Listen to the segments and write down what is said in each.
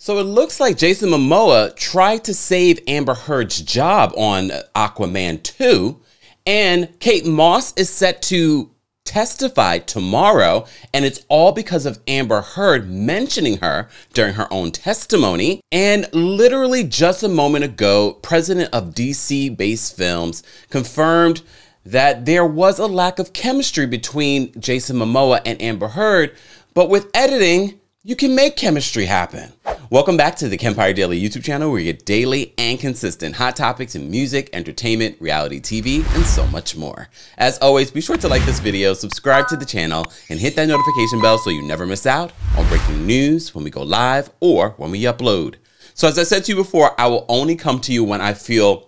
So it looks like Jason Momoa tried to save Amber Heard's job on Aquaman 2, and Kate Moss is set to testify tomorrow, and it's all because of Amber Heard mentioning her during her own testimony. And literally just a moment ago, president of DC-based films confirmed that there was a lack of chemistry between Jason Momoa and Amber Heard, but with editing, you can make chemistry happen. Welcome back to the Kempire Daily YouTube channel, where you get daily and consistent hot topics in music, entertainment, reality TV, and so much more. As always, be sure to like this video, subscribe to the channel, and hit that notification bell so you never miss out on breaking news when we go live or when we upload. So as I said to you before, I will only come to you when I feel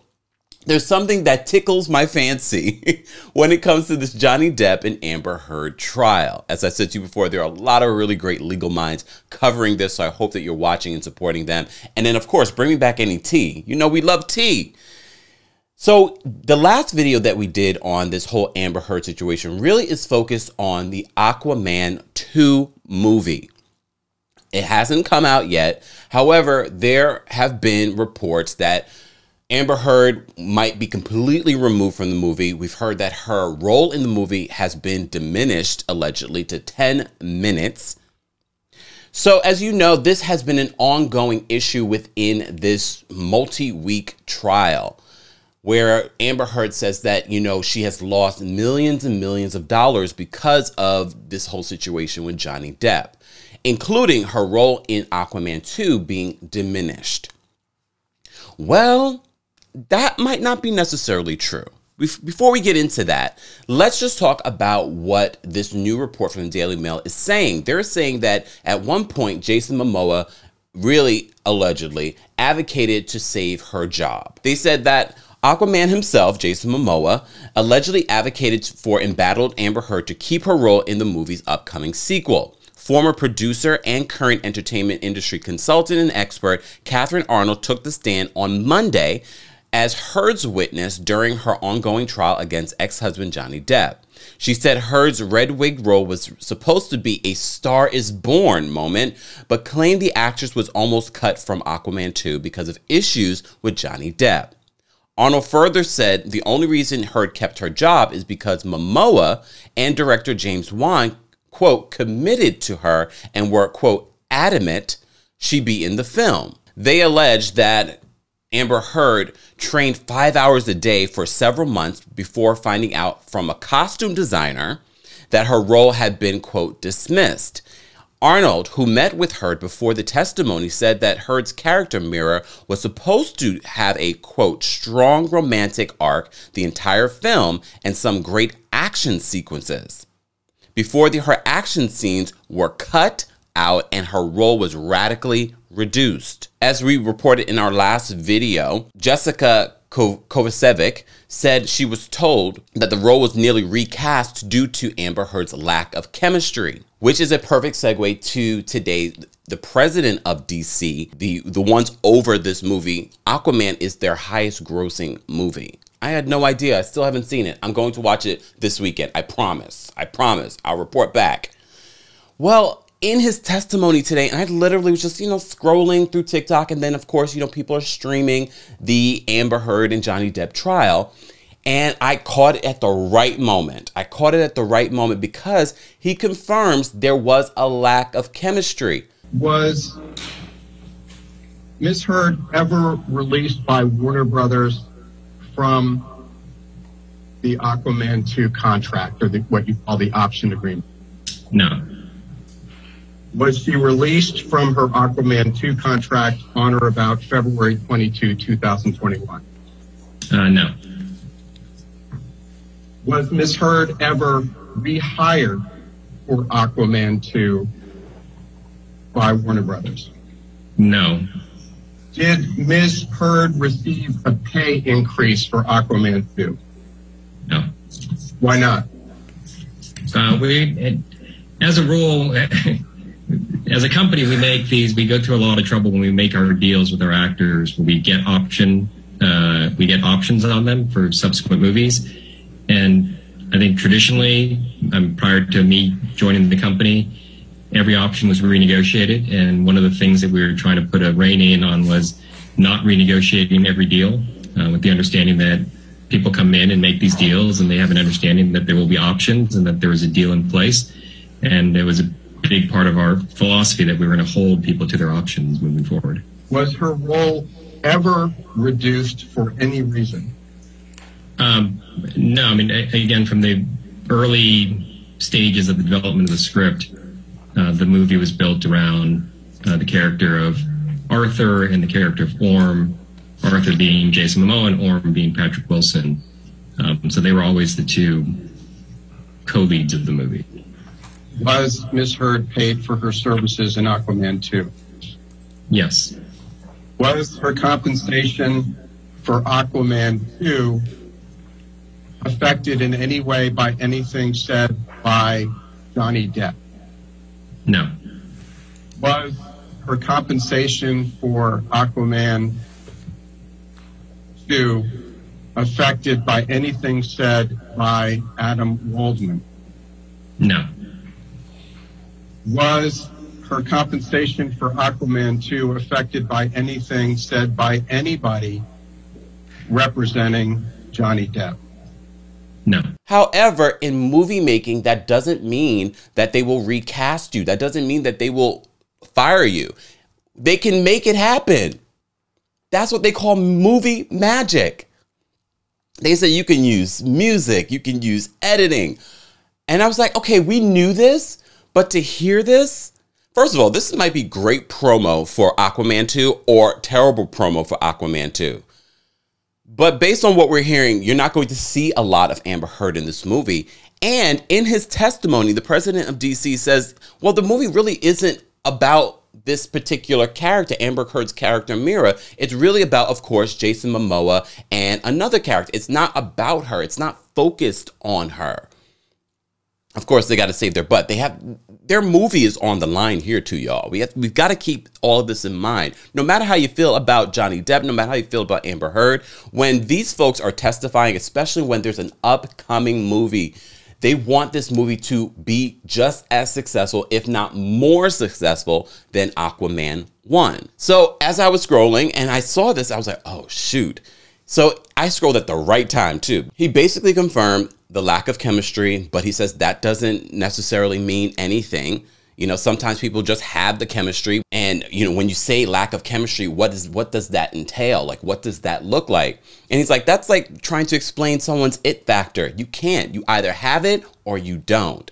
there's something that tickles my fancy when it comes to this Johnny Depp and Amber Heard trial. As I said to you before, there are a lot of really great legal minds covering this, so I hope that you're watching and supporting them. And then, of course, bring me back any tea. You know we love tea. So the last video that we did on this whole Amber Heard situation really is focused on the Aquaman 2 movie. It hasn't come out yet. However, there have been reports that Amber Heard might be completely removed from the movie. We've heard that her role in the movie has been diminished, allegedly, to 10 minutes. So, as you know, this has been an ongoing issue within this multi-week trial, where Amber Heard says that, you know, she has lost millions and millions of dollars because of this whole situation with Johnny Depp, including her role in Aquaman 2 being diminished. Well, that might not be necessarily true. Before we get into that, let's just talk about what this new report from the Daily Mail is saying. They're saying that at one point, Jason Momoa really allegedly advocated to save her job. They said that Aquaman himself, Jason Momoa, allegedly advocated for embattled Amber Heard to keep her role in the movie's upcoming sequel. Former producer and current entertainment industry consultant and expert Catherine Arnold took the stand on Monday as Heard's witness during her ongoing trial against ex-husband Johnny Depp. She said Heard's red wig role was supposed to be a Star is Born moment, but claimed the actress was almost cut from Aquaman 2 because of issues with Johnny Depp. Arnold further said the only reason Heard kept her job is because Momoa and director James Wan, quote, committed to her and were, quote, adamant she be in the film. They alleged that Amber Heard trained 5 hours a day for several months before finding out from a costume designer that her role had been, quote, dismissed. Arnold, who met with Heard before the testimony, said that Heard's character Mira was supposed to have a, quote, strong romantic arc the entire film and some great action sequences. Before her action scenes were cut out and her role was radically reduced. As we reported in our last video, Jessica Kovacevic said she was told that the role was nearly recast due to Amber Heard's lack of chemistry, which is a perfect segue to today. The president of DC, the ones over this movie, Aquaman is their highest grossing movie. I had no idea. I still haven't seen it. I'm going to watch it this weekend. I promise. I promise. I'll report back. Well, in his testimony today, and I literally was just, you know, scrolling through TikTok, and then, of course, you know, people are streaming the Amber Heard and Johnny Depp trial, and I caught it at the right moment. I caught it at the right moment because he confirms there was a lack of chemistry. Was Ms. Heard ever released by Warner Brothers from the Aquaman 2 contract, or what you call the option agreement? No. Was she released from her Aquaman 2 contract on or about February 22, 2021? No. Was Ms. Heard ever rehired for Aquaman 2 by Warner Brothers? No. Did Ms. Heard receive a pay increase for Aquaman 2? No. Why not? As a rule, as a company, we go through a lot of trouble when we make our deals with our actors. We get options on them for subsequent movies. And I think traditionally, prior to me joining the company, every option was renegotiated. And one of the things that we were trying to put a rein in on was not renegotiating every deal, with the understanding that people come in and make these deals and they have an understanding that there will be options and that there is a deal in place. And it was a big part of our philosophy that we were going to hold people to their options moving forward. Was her role ever reduced for any reason? No, I mean, again, from the early stages of the development of the script, the movie was built around the character of Arthur and the character of Orm, Arthur being Jason Momoa and Orm being Patrick Wilson. So they were always the two co-leads of the movie. Was Ms. Heard paid for her services in Aquaman 2? Yes. Was her compensation for Aquaman 2 affected in any way by anything said by Johnny Depp? No. Was her compensation for Aquaman 2 affected by anything said by Adam Waldman? No. Was her compensation for Aquaman 2 affected by anything said by anybody representing Johnny Depp? No. However, in movie making, that doesn't mean that they will recast you. That doesn't mean that they will fire you. They can make it happen. That's what they call movie magic. They say you can use music, you can use editing. And I was like, okay, we knew this, but to hear this, first of all, this might be great promo for Aquaman 2 or terrible promo for Aquaman 2. But based on what we're hearing, you're not going to see a lot of Amber Heard in this movie. And in his testimony, the president of DC says, well, the movie really isn't about this particular character, Amber Heard's character, Mira. It's really about, of course, Jason Momoa and another character. It's not about her. It's not focused on her. Of course, they got to save their butt. Their movie is on the line here too, y'all. We've got to keep all of this in mind. No matter how you feel about Johnny Depp, no matter how you feel about Amber Heard, when these folks are testifying, especially when there's an upcoming movie, they want this movie to be just as successful, if not more successful than Aquaman 1. So as I was scrolling and I saw this, I was like, oh, shoot. So I scrolled at the right time too. He basically confirmed the lack of chemistry, but he says that doesn't necessarily mean anything. You know, sometimes people just have the chemistry. And, you know, when you say lack of chemistry, what does that entail? Like, what does that look like? And he's like, that's like trying to explain someone's it factor. You can't. You either have it or you don't.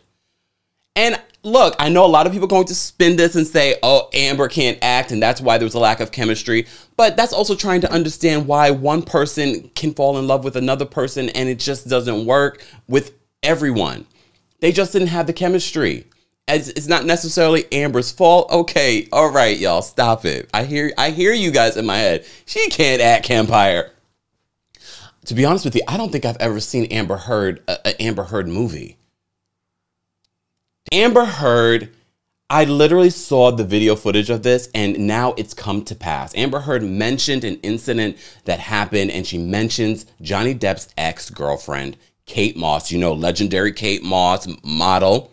And look, I know a lot of people are going to spin this and say, oh, Amber can't act, and that's why there was a lack of chemistry. But that's also trying to understand why one person can fall in love with another person and it just doesn't work with everyone. They just didn't have the chemistry. It's not necessarily Amber's fault. Okay, all right, y'all, stop it. I hear you guys in my head. She can't act, Kempire. To be honest with you, I don't think I've ever seen an Amber Heard movie. Amber Heard, I literally saw the video footage of this and now it's come to pass. Amber Heard mentioned an incident that happened and she mentions Johnny Depp's ex-girlfriend, Kate Moss, you know, legendary Kate Moss model.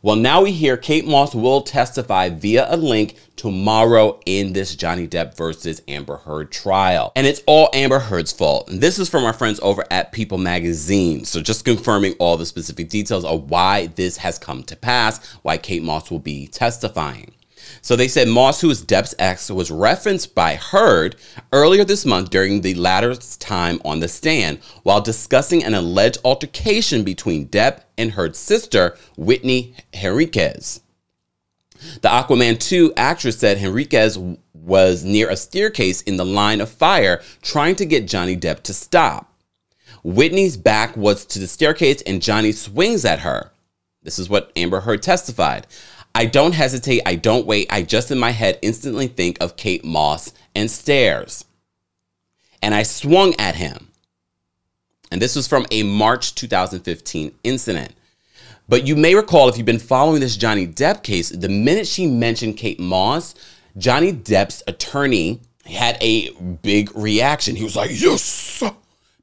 Well, now we hear Kate Moss will testify via a link tomorrow in this Johnny Depp versus Amber Heard trial. And it's all Amber Heard's fault. And this is from our friends over at People Magazine. So just confirming all the specific details of why this has come to pass, why Kate Moss will be testifying. So they said Moss, who is Depp's ex, was referenced by Heard earlier this month during the latter's time on the stand while discussing an alleged altercation between Depp and Heard's sister, Whitney Henriquez. The Aquaman 2 actress said Henriquez was near a staircase in the line of fire trying to get Johnny Depp to stop. Whitney's back was to the staircase and Johnny swings at her. This is what Amber Heard testified. I don't hesitate, I don't wait, I just in my head instantly think of Kate Moss and stares. And I swung at him. And this was from a March 2015 incident. But you may recall, if you've been following this Johnny Depp case, the minute she mentioned Kate Moss, Johnny Depp's attorney had a big reaction. He was like, yes,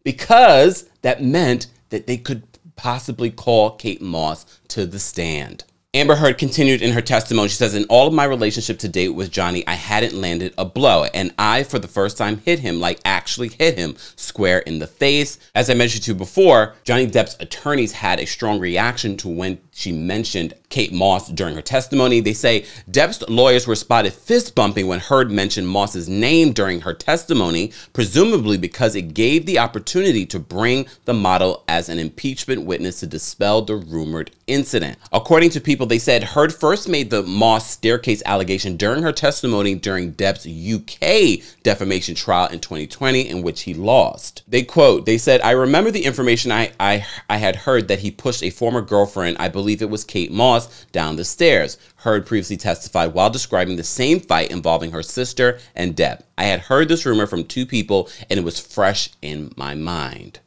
because that meant that they could possibly call Kate Moss to the stand. Amber Heard continued in her testimony. She says, in all of my relationship to date with Johnny, I hadn't landed a blow. And I, for the first time, hit him, like actually hit him square in the face. As I mentioned to you before, Johnny Depp's attorneys had a strong reaction to when she mentioned Kate Moss during her testimony. They say Depp's lawyers were spotted fist bumping when Heard mentioned Moss's name during her testimony, presumably because it gave the opportunity to bring the model as an impeachment witness to dispel the rumored incident. According to people, they said Heard first made the Moss staircase allegation during her testimony during Depp's UK defamation trial in 2020, in which he lost. They said, I remember the information I had heard that he pushed a former girlfriend, I believe it was Kate Moss, down the stairs. Heard previously testified while describing the same fight involving her sister and Depp. I had heard this rumor from two people and it was fresh in my mind.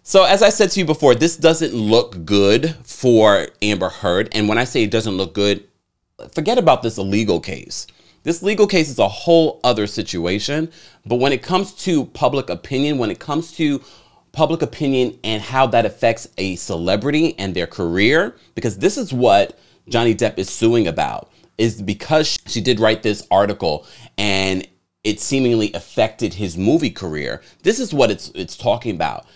So as I said to you before, this doesn't look good for Amber Heard. And when I say it doesn't look good, forget about this legal case. This legal case is a whole other situation. But when it comes to public opinion, and how that affects a celebrity and their career, because this is what Johnny Depp is suing about, is because she did write this article and it seemingly affected his movie career. This is what it's talking about.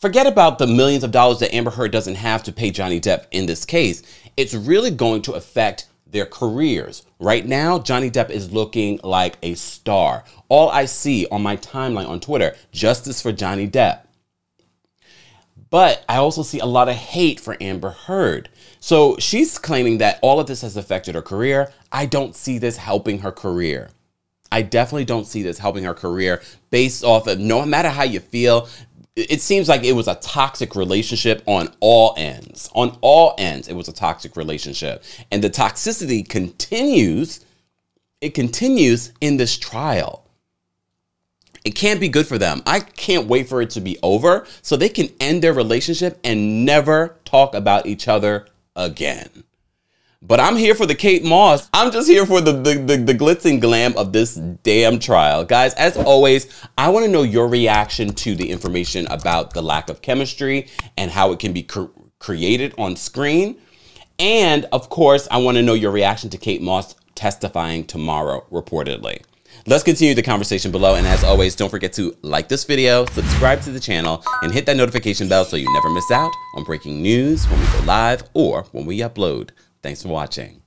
Forget about the millions of dollars that Amber Heard doesn't have to pay Johnny Depp in this case. It's really going to affect their careers. Right now, Johnny Depp is looking like a star. All I see on my timeline on Twitter, justice for Johnny Depp. But I also see a lot of hate for Amber Heard. So she's claiming that all of this has affected her career. I don't see this helping her career. I definitely don't see this helping her career based off of, no matter how you feel, it seems like it was a toxic relationship on all ends. On all ends, it was a toxic relationship. And the toxicity continues. It continues in this trial. It can't be good for them. I can't wait for it to be over so they can end their relationship and never talk about each other again. But I'm here for the Kate Moss. I'm just here for the glitz and glam of this damn trial. Guys, as always, I want to know your reaction to the information about the lack of chemistry and how it can be created on screen. And of course, I want to know your reaction to Kate Moss testifying tomorrow, reportedly. Let's continue the conversation below. And as always, don't forget to like this video, subscribe to the channel, and hit that notification bell so you never miss out on breaking news when we go live or when we upload. Thanks for watching.